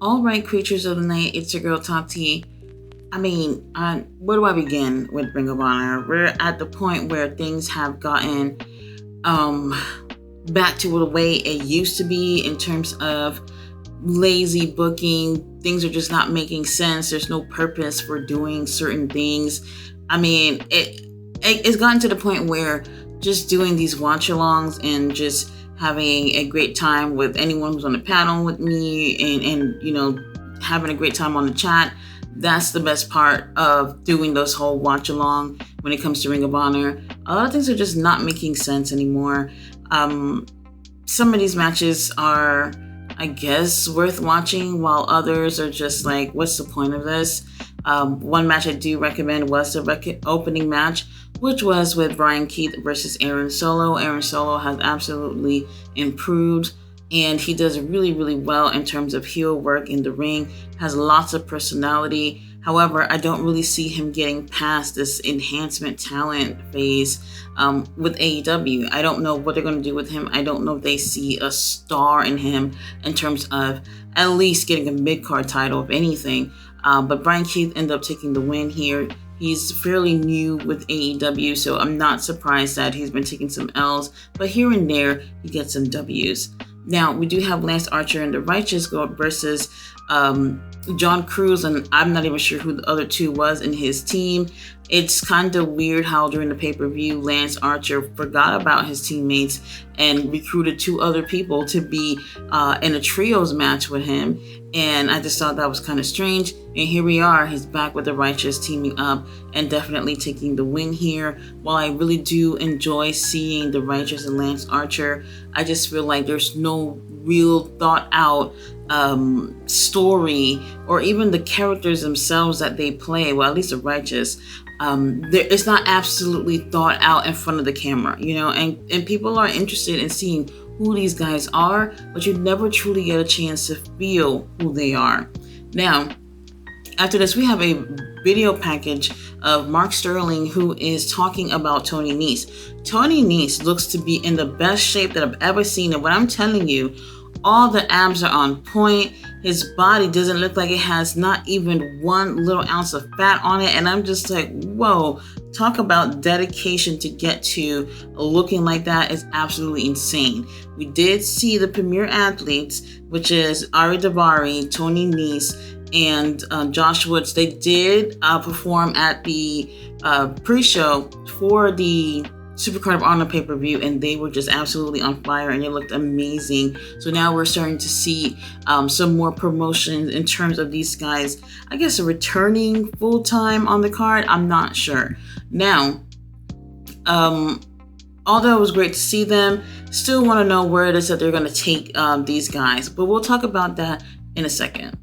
All right, creatures of the night, it's your girl Tati. Where do I begin with Ring of Honor? We're at the point where things have gotten um, back to the way it used to be in terms of lazy booking. Things are just not making sense. There's no purpose for doing certain things. It's gotten to the point where just doing these watch-alongs and just having a great time with anyone who's on the panel with me and having a great time on the chat. That's the best part of doing those whole watch along when it comes to Ring of Honor. A lot of things are just not making sense anymore. Some of these matches are, I guess, worth watching, while others are just like, what's the point of this? One match I do recommend was the opening match, which was with Bryan Keith versus Aaron Solo. Aaron Solo has absolutely improved, and he does really, really well in terms of heel work in the ring, has lots of personality. However, I don't really see him getting past this enhancement talent phase with AEW. I don't know what they're going to do with him. I don't know if they see a star in him in terms of at least getting a mid-card title, if anything. But Bryan Keith ended up taking the win here. He's fairly new with AEW, so I'm not surprised that he's been taking some L's, but here and there, he gets some W's. Now, we do have Lance Archer and the Righteous go versus John Cruz, and I'm not even sure who the other two was in his team. It's kind of weird how during the pay-per-view, Lance Archer forgot about his teammates and recruited two other people to be in a trios match with him. And I just thought that was kind of strange. And here we are, he's back with the Righteous teaming up and definitely taking the win here. While I really do enjoy seeing the Righteous and Lance Archer, I just feel like there's no real thought out story or even the characters themselves that they play. Well, at least the Righteous. It's not absolutely thought out in front of the camera, and people are interested in seeing who these guys are, but you never truly get a chance to feel who they are. Now, after this, we have a video package of Mark Sterling, who is talking about Tony Nese. Tony Nese looks to be in the best shape that I've ever seen, and what I'm telling you, all the abs are on point. His body doesn't look like it has not even 1 little ounce of fat on it. And I'm just like, whoa, talk about dedication to get to looking like that is absolutely insane. We did see the premier athletes, which is Ari Daivari, Tony Nese, and Josh Woods. They did perform at the pre-show for the Supercard of Honor pay-per-view, and they were just absolutely on fire, and it looked amazing. So now we're starting to see some more promotions in terms of these guys, I guess, returning full-time on the card. I'm not sure. Now, although it was great to see them, still want to know where it is that they're going to take these guys, but we'll talk about that in a second.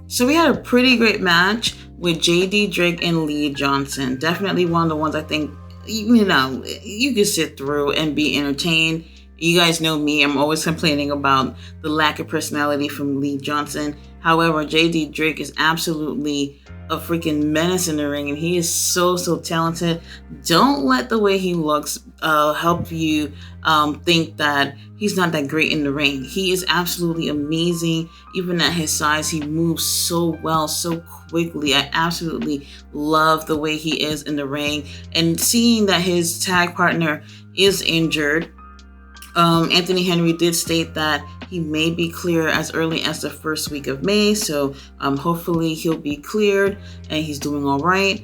So we had a pretty great match with JD Drake and Lee Johnson. Definitely one of the ones I think, you can sit through and be entertained. You guys know me, I'm always complaining about the lack of personality from Lee Johnson. However, JD Drake is absolutely a freaking menace in the ring, and he is so talented. Don't let the way he looks help you think that he's not that great in the ring. He is absolutely amazing. Even at his size, he moves so well, so quickly. I absolutely love the way he is in the ring. And seeing that his tag partner is injured, Anthony Henry did state that he may be clear as early as the first week of May. So hopefully he'll be cleared and he's doing all right.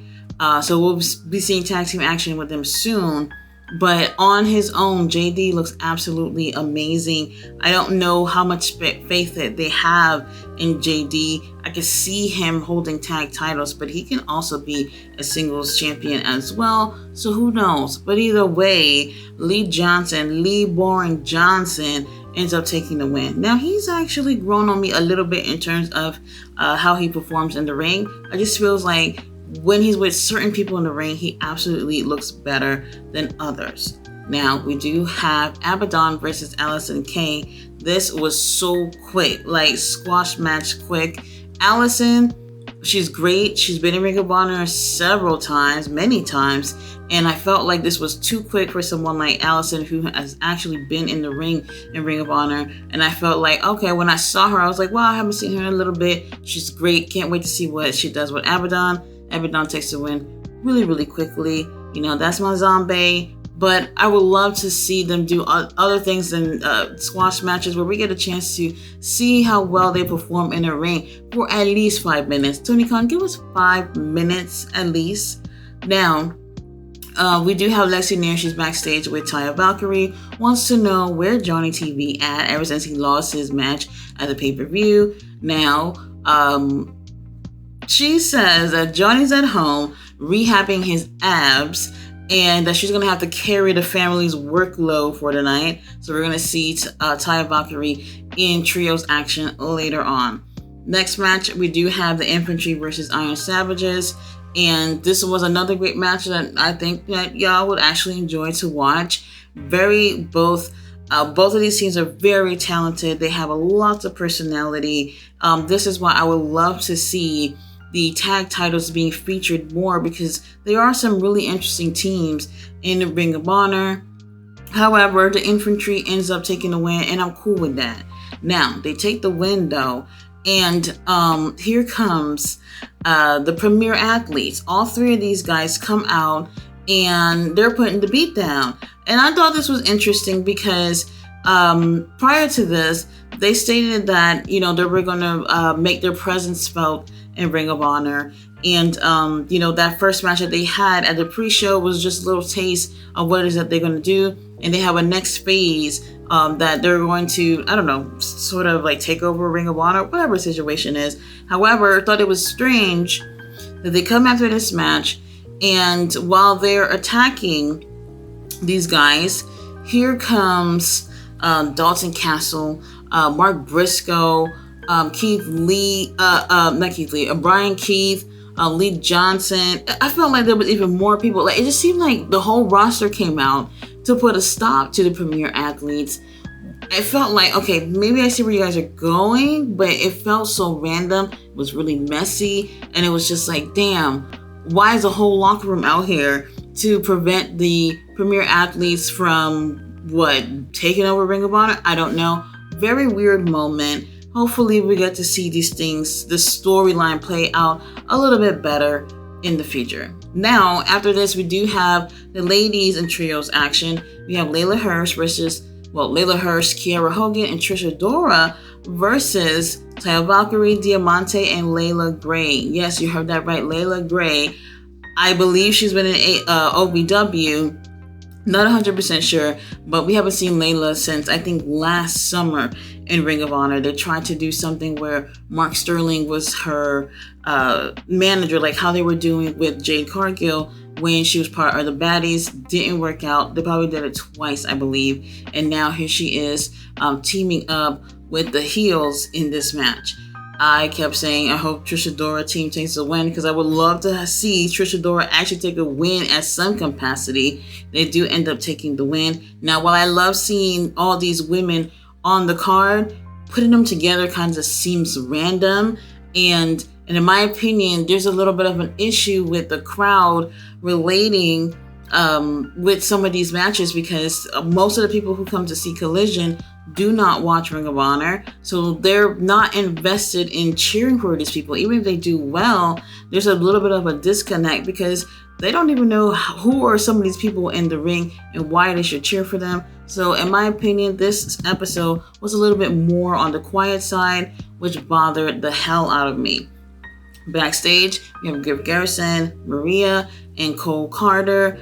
So we'll be seeing tag team action with him soon. But on his own, JD looks absolutely amazing. I don't know how much faith that they have in JD. I can see him holding tag titles, but he can also be a singles champion as well. So who knows? But either way, Lee Boring Johnson ends up taking the win. Now, he's actually grown on me a little bit in terms of how he performs in the ring. I just feels like when he's with certain people in the ring, he absolutely looks better than others. Now, we do have Abaddon versus Allison Kay. This was so quick, like squash match quick. Allison She's great. She's been in Ring of Honor several times, many times, and I felt like this was too quick for someone like Allison, who has actually been in the ring in Ring of Honor. And I felt like, okay, when I saw her, I was like, wow, I haven't seen her in a little bit. She's great. Can't wait to see what she does with Abaddon. Abaddon takes the win really, really quickly. That's my zombie. But I would love to see them do other things than squash matches where we get a chance to see how well they perform in a ring for at least 5 minutes. Tony Khan, give us 5 minutes at least. Now, we do have Lexi Nair. She's backstage with Taya Valkyrie. Wants to know where Johnny TV at ever since he lost his match at the pay-per-view. Now, she says that Johnny's at home rehabbing his abs, and that she's going to have to carry the family's workload for the night. So we're going to see Taya Valkyrie in trios action later on. Next match, we do have the Infantry versus Iron Savages. And this was another great match that I think that y'all would actually enjoy to watch. Both of these teams are very talented. They have a lot of personality. This is why I would love to see the tag titles being featured more, because there are some really interesting teams in the Ring of Honor. However, the Infantry ends up taking the win, and I'm cool with that. Now, they take the win though, and here comes the Premier Athletes. All three of these guys come out, and they're putting the beat down. And I thought this was interesting because prior to this, they stated that, they were going to make their presence felt in Ring of Honor. And, that first match that they had at the pre-show was just a little taste of what it is that they're going to do. And they have a next phase that they're going to, sort of like take over Ring of Honor, whatever the situation is. However, I thought it was strange that they come after this match, and while they're attacking these guys, here comes Dalton Castle, Mark Briscoe, Brian Keith, Lee Johnson. I felt like there was even more people. Like, it just seemed like the whole roster came out to put a stop to the Premier Athletes. It felt like, okay, maybe I see where you guys are going, but it felt so random. It was really messy, and it was just like, damn, why is the whole locker room out here to prevent the Premier Athletes from taking over Ring of Honor? I don't know. Very weird moment. Hopefully we get to see these things, the storyline play out a little bit better in the future. Now, after this, we do have the ladies in trios action. We have Layla Hirsch, Kiera Hogan, and Trisha Dora versus Taya Valkyrie, Diamante, and Layla Gray. Yes, you heard that right, Layla Gray. I believe she's been in OVW. Not 100% sure, but we haven't seen Layla since, I think, last summer in Ring of Honor. They tried to do something where Mark Sterling was her manager, like how they were doing with Jade Cargill when she was part of the Baddies. Didn't work out. They probably did it twice, I believe. And now here she is teaming up with the heels in this match. I kept saying, I hope Trisha Dora team takes a win, because I would love to see Trisha Dora actually take a win at some capacity. They do end up taking the win. Now, while I love seeing all these women on the card, putting them together kind of seems random. And in my opinion, there's a little bit of an issue with the crowd relating with some of these matches, because most of the people who come to see Collision do not watch Ring of Honor, so they're not invested in cheering for these people. Even if they do well, there's a little bit of a disconnect, because they don't even know who are some of these people in the ring and why they should cheer for them. So in my opinion, this episode was a little bit more on the quiet side, which bothered the hell out of me. Backstage, we have Griff Garrison, Maria, and Cole Carter.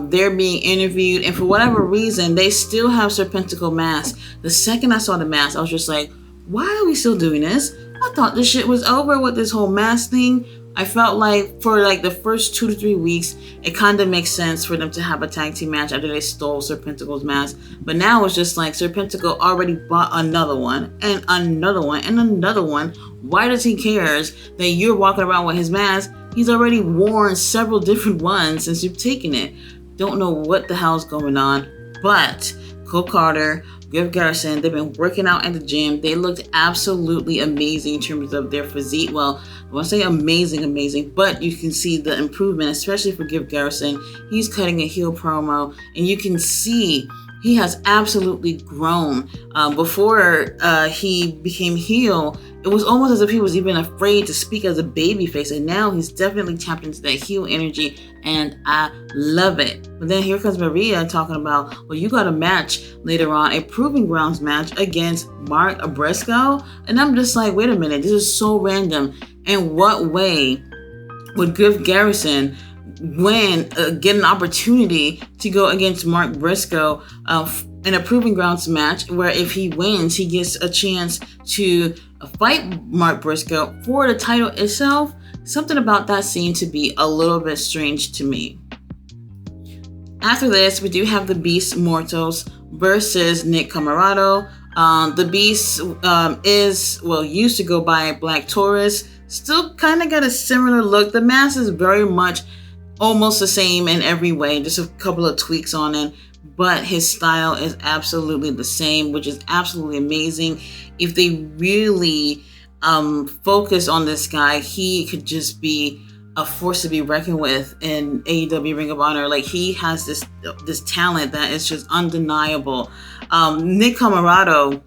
They're being interviewed, and for whatever reason, they still have Serpenticle masks. The second I saw the mask, I was just like, why are we still doing this? I thought this shit was over with this whole mask thing. I felt like for like the first 2 to 3 weeks, it kind of makes sense for them to have a tag team match after they stole Serpenticle's mask. But now it's just like Serpenticle already bought another one, and another one, and another one. Why does he care that you're walking around with his mask? He's already worn several different ones since you've taken it. Don't know what the hell's going on. But Cole Carter, Griff Garrison, they've been working out at the gym. They looked absolutely amazing in terms of their physique. Well, I want to say amazing, but you can see the improvement, especially for Griff Garrison. He's cutting a heel promo, and you can see he has absolutely grown. Before he became heel, it was almost as if he was even afraid to speak as a babyface, and now he's definitely tapped into that heel energy, and I love it. But then here comes Maria talking about, well, you got a match later on, a Proving Grounds match against Mark Briscoe, and I'm just like, wait a minute, this is so random. In what way would Griff Garrison get an opportunity to go against Mark Briscoe in a Proving Grounds match, where if he wins, he gets a chance to fight Mark Briscoe for the title itself? Something about that seemed to be a little bit strange to me. After this, we do have the Beast Mortos versus Nick Comoroto. The Beast used to go by Black Taurus. Still kind of got a similar look. The mask is very much almost the same in every way, just a couple of tweaks on it, but his style is absolutely the same, which is absolutely amazing. If they really focus on this guy, he could just be a force to be reckoned with in AEW Ring of Honor. Like, he has this talent that is just undeniable. Nick Comoroto,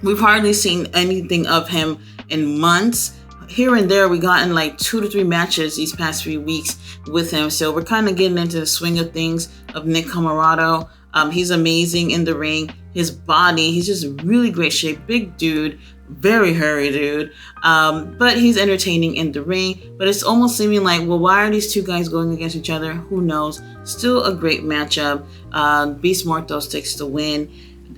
we've hardly seen anything of him in months. Here and there, we gotten like 2 to 3 matches these past 3 weeks with him. So we're kind of getting into the swing of things of Nick Comoroto. He's amazing in the ring. His body, he's just really great shape. Big dude, very hairy dude. But he's entertaining in the ring. But it's almost seeming like, well, why are these two guys going against each other? Who knows? Still a great matchup. Beast Mortos takes the win.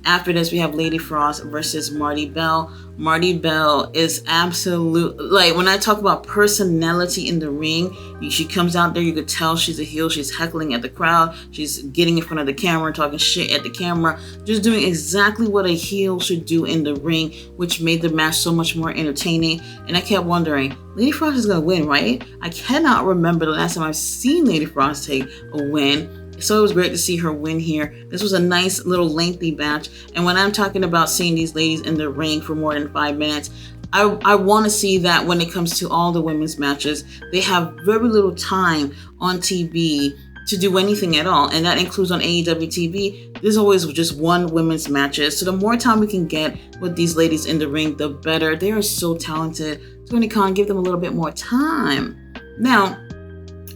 After this, we have Lady Frost versus Marty Bell. Marty Bell is absolute, like, when I talk about personality in the ring, she comes out there, you could tell she's a heel. She's heckling at the crowd. She's getting in front of the camera, talking shit at the camera, just doing exactly what a heel should do in the ring, which made the match so much more entertaining. And I kept wondering, Lady Frost is going to win, right? I cannot remember the last time I've seen Lady Frost take a win. So it was great to see her win here. This was a nice little lengthy match. And when I'm talking about seeing these ladies in the ring for more than 5 minutes, I want to see that when it comes to all the women's matches. They have very little time on TV to do anything at all. And that includes on AEW TV. There's always just one women's matches. So the more time we can get with these ladies in the ring, the better. They are so talented. Tony Khan, give them a little bit more time. Now,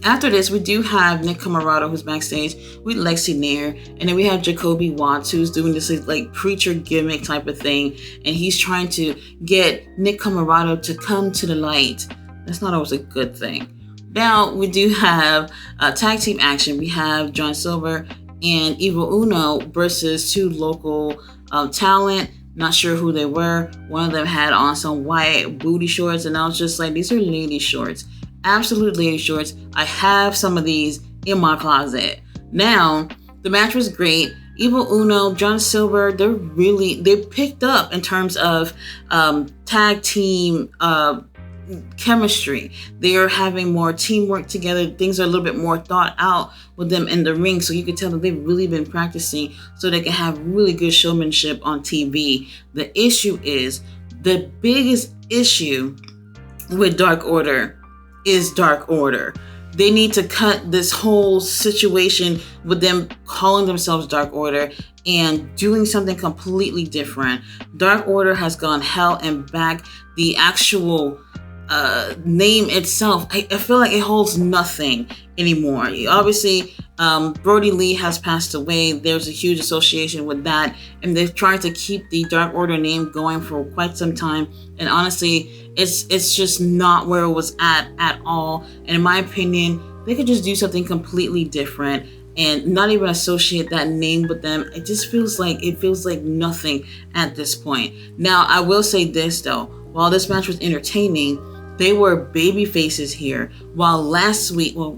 after this, we do have Nick Comoroto, who's backstage with Lexi Nair, and then we have Jacoby Watts, who's doing this like preacher gimmick type of thing, and he's trying to get Nick Comoroto to come to the light. That's not always a good thing. Now, we do have tag team action. We have John Silver and Evil Uno versus 2 local talent. Not sure who they were. One of them had on some white booty shorts, and I was just like, these are lady shorts. Absolute lady shorts. I have some of these in my closet. Now, the match was great. Evil Uno, John Silver, they picked up in terms of tag team chemistry. They are having more teamwork together. Things are a little bit more thought out with them in the ring. So you can tell that they've really been practicing so they can have really good showmanship on TV. The issue is, the biggest issue with Dark Order is Dark Order. They need to cut this whole situation with them calling themselves Dark Order and doing something completely different. Dark Order has gone hell and back. The actual name itself, I feel like it holds nothing anymore. Obviously, Brody Lee has passed away. There's a huge association with that, and they've tried to keep the Dark Order name going for quite some time. And honestly, it's just not where it was at all. And in my opinion, they could just do something completely different and not even associate that name with them. It feels like nothing at this point. Now, I will say this though, while this match was entertaining, they were baby faces here, while last week, well,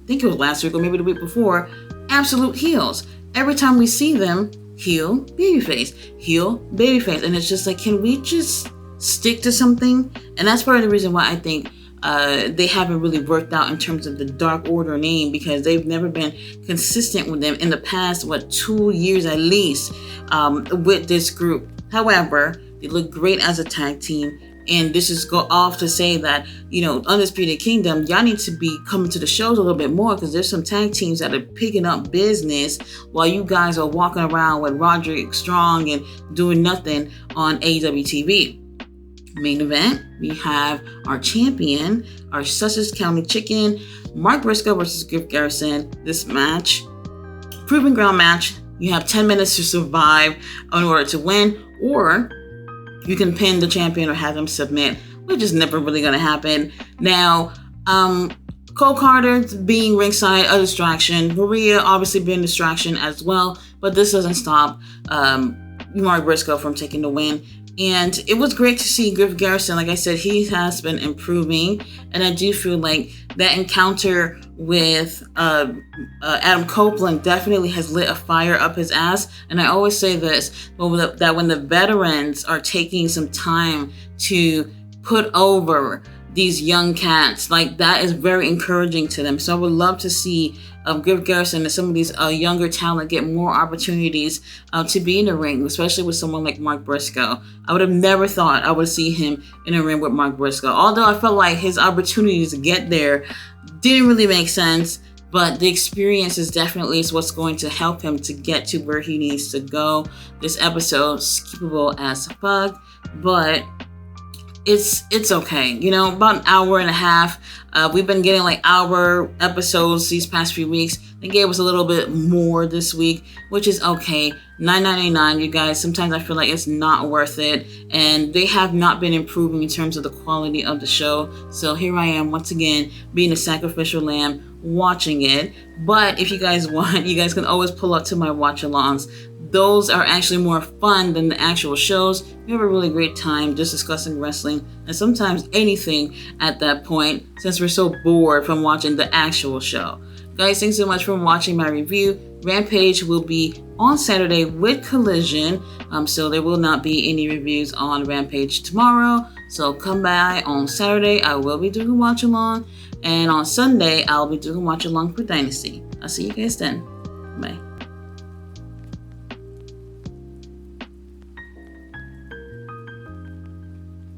I think it was last week or maybe the week before, absolute heels. Every time we see them, heel, babyface, heel, babyface. And it's just like, can we just stick to something? And that's part of the reason why I think they haven't really worked out in terms of the Dark Order name, because they've never been consistent with them in the past, 2 years at least, with this group. However, they look great as a tag team. And this is go off to say that, Undisputed Kingdom, y'all need to be coming to the shows a little bit more, because there's some tag teams that are picking up business while you guys are walking around with Roderick Strong and doing nothing on AEW TV. Main event, we have our champion, our Sussex County Chicken, Mark Briscoe versus Griff Garrison. This match, Proving Ground match. You have 10 minutes to survive in order to win, or you can pin the champion or have them submit, which is never really going to happen. Now, Cole Carter being ringside, a distraction. Maria obviously being a distraction as well, but this doesn't stop Mark Briscoe from taking the win. And it was great to see Griff Garrison. Like I said, he has been improving, and I do feel like that encounter with Adam Copeland definitely has lit a fire up his ass. And I always say this, that when the veterans are taking some time to put over these young cats, like, that is very encouraging to them. So I would love to see Griff Garrison and some of these younger talent get more opportunities to be in the ring, especially with someone like Mark Briscoe. I would have never thought I would see him in a ring with Mark Briscoe, although I felt like his opportunities to get there didn't really make sense, but the experience is definitely what's going to help him to get to where he needs to go. This episode, skippable as fuck, but it's okay. About an hour and a half. We've been getting like hour episodes these past few weeks. They gave us a little bit more this week, which is okay. $9.99, you guys. Sometimes I feel like it's not worth it, and they have not been improving in terms of the quality of the show. So here I am once again being a sacrificial lamb watching it. But if you guys want, you guys can always pull up to my watch-alongs. Those are actually more fun than the actual shows. We have a really great time just discussing wrestling, and sometimes anything at that point, since we're so bored from watching the actual show. Guys, thanks so much for watching my review. Rampage will be on Saturday with Collision, so there will not be any reviews on Rampage tomorrow. So come by on Saturday. I will be doing a watch along, and on Sunday I'll be doing a watch along for Dynasty. I'll see you guys then. Bye.